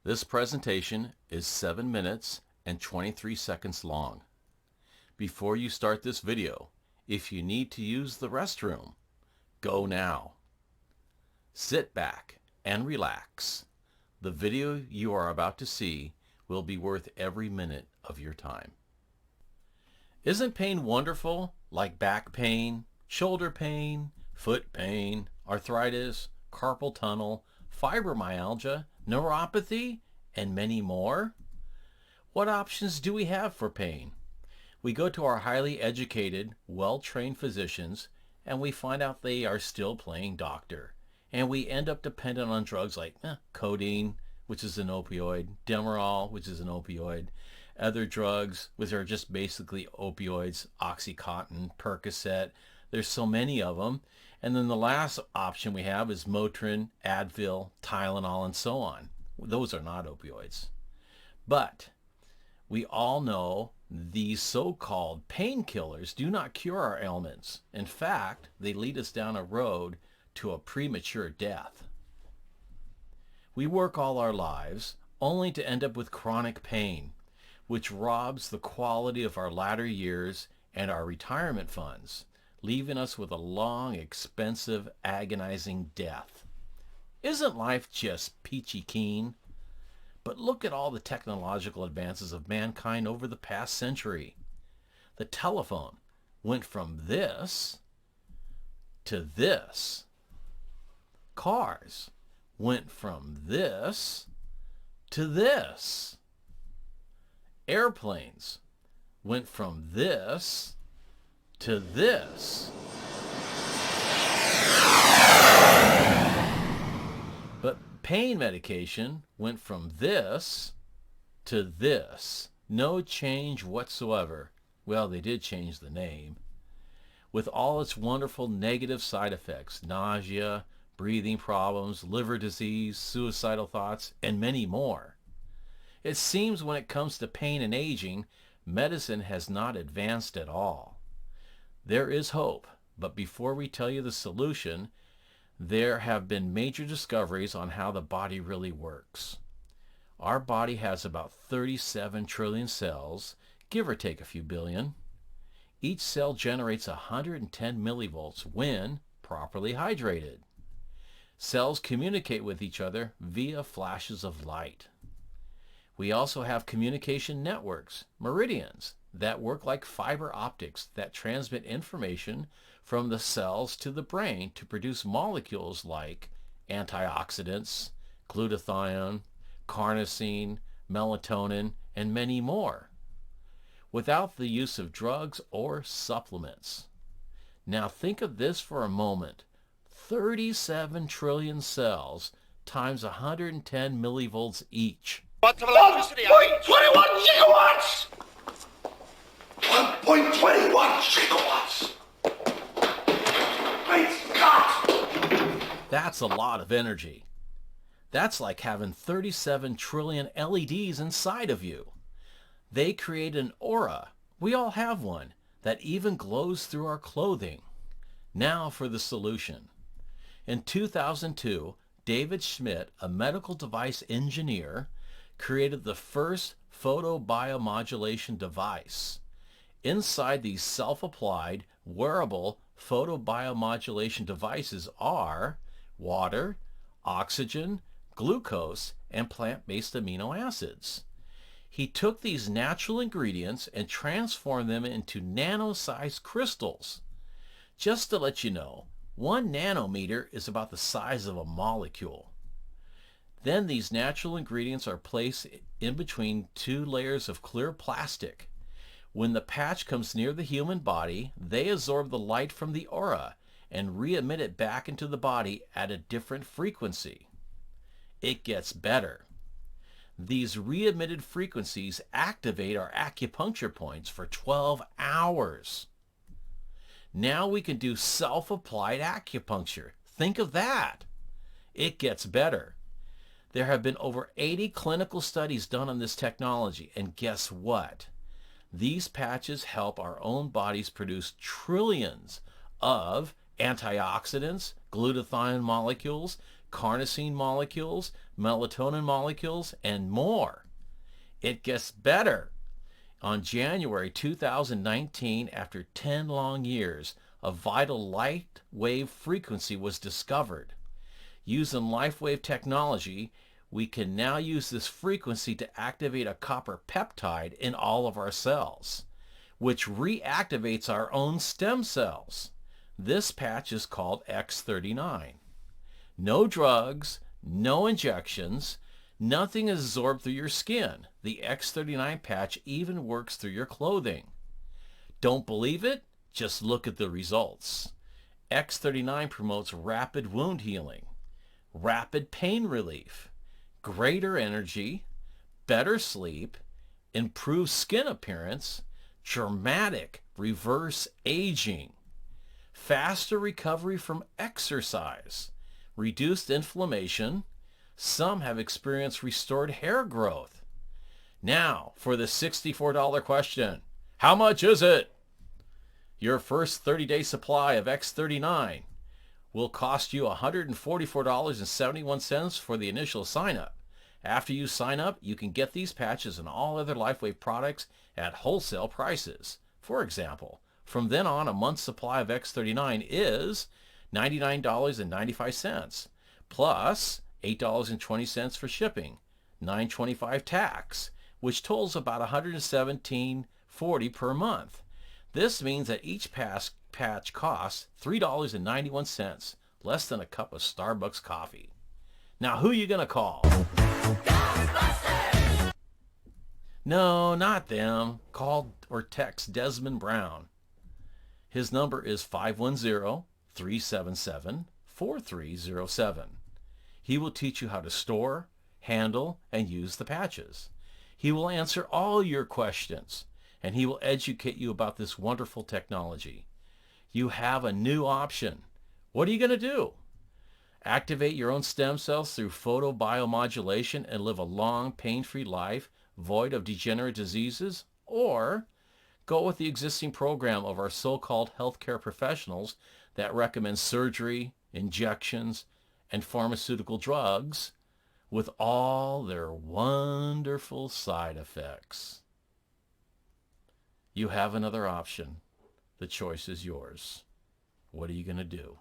This presentation is 7 minutes and 23 seconds long. Before you start this video, if you need to use the restroom, go now. Sit back and relax. The video you are about to see will be worth every minute of your time. Isn't pain wonderful? Like back pain, shoulder pain, foot pain, arthritis, carpal tunnel, fibromyalgia, neuropathy, and many more? What options do we have for pain? We go to our highly educated, well-trained physicians and we find out they are still playing doctor. And we end up dependent on drugs like codeine, which is an opioid, Demerol, which is an opioid, other drugs, which are just basically opioids, Oxycontin, Percocet. There's so many of them. And then the last option we have is Motrin, Advil, Tylenol, and so on. Those are not opioids. But we all know these so-called painkillers do not cure our ailments. In fact, they lead us down a road to a premature death. We work all our lives only to end up with chronic pain, which robs the quality of our latter years and our retirement funds, leaving us with a long, expensive, agonizing death. Isn't life just peachy keen? But look at all the technological advances of mankind over the past century. The telephone went from this to this. Cars went from this to this. Airplanes went from this to this. But pain medication went from this to this. No change whatsoever. Well, they did change the name. With all its wonderful negative side effects, nausea, breathing problems, liver disease, suicidal thoughts, and many more. It seems when it comes to pain and aging, medicine has not advanced at all. There is hope, but before we tell you the solution, there have been major discoveries on how the body really works. Our body has about 37 trillion cells, give or take a few billion. Each cell generates 110 millivolts when properly hydrated. Cells communicate with each other via flashes of light. We also have communication networks, meridians, that work like fiber optics that transmit information from the cells to the brain to produce molecules like antioxidants, glutathione, carnosine, melatonin, and many more, without the use of drugs or supplements. Now think of this for a moment. 37 trillion cells times 110 millivolts each. Watts of electricity. 1.21 gigawatts! 1.21 gigawatts! Great Scott! That's a lot of energy. That's like having 37 trillion LEDs inside of you. They create an aura. We all have one that even glows through our clothing. Now for the solution. In 2002, David Schmidt, a medical device engineer, created the first photobiomodulation device. Inside these self-applied, wearable photobiomodulation devices are water, oxygen, glucose, and plant-based amino acids. He took these natural ingredients and transformed them into nano-sized crystals. Just to let you know, 1 nanometer is about the size of a molecule. Then these natural ingredients are placed in between 2 layers of clear plastic. When the patch comes near the human body, they absorb the light from the aura and re-emit it back into the body at a different frequency. It gets better. These re-emitted frequencies activate our acupuncture points for 12 hours. Now we can do self-applied acupuncture. Think of that. It gets better. There have been over 80 clinical studies done on this technology, and guess what? These patches help our own bodies produce trillions of antioxidants, glutathione molecules, carnosine molecules, melatonin molecules, and more. It gets better. On January 2019, after 10 long years, a vital light wave frequency was discovered. Using Lifewave technology, we can now use this frequency to activate a copper peptide in all of our cells, which reactivates our own stem cells. This patch is called X39. No drugs, no injections, nothing is absorbed through your skin. The X39 patch even works through your clothing. Don't believe it? Just look at the results. X39 promotes rapid wound healing, rapid pain relief, greater energy, better sleep, improved skin appearance, dramatic reverse aging, faster recovery from exercise, reduced inflammation. Some have experienced restored hair growth. Now, for the $64 question. How much is it? Your first 30-day supply of X39 will cost you $144.71 for the initial sign-up. After you sign up, you can get these patches and all other Lifewave products at wholesale prices. For example, from then on, a month's supply of X39 is $99.95 plus $8.20 for shipping, $9.25 tax, which totals about $117.40 per month. This means that each patch costs $3.91, less than a cup of Starbucks coffee. Now, who are you going to call? No, not them. Call or text Desmond Brown. His number is 510-377-4307. He will teach you how to store, handle, and use the patches. He will answer all your questions, and he will educate you about this wonderful technology. You have a new option. What are you going to do? Activate your own stem cells through photobiomodulation and live a long, pain-free life void of degenerative diseases? Or go with the existing program of our so-called healthcare professionals that recommend surgery, injections, and pharmaceutical drugs with all their wonderful side effects. You have another option. The choice is yours. What are you going to do?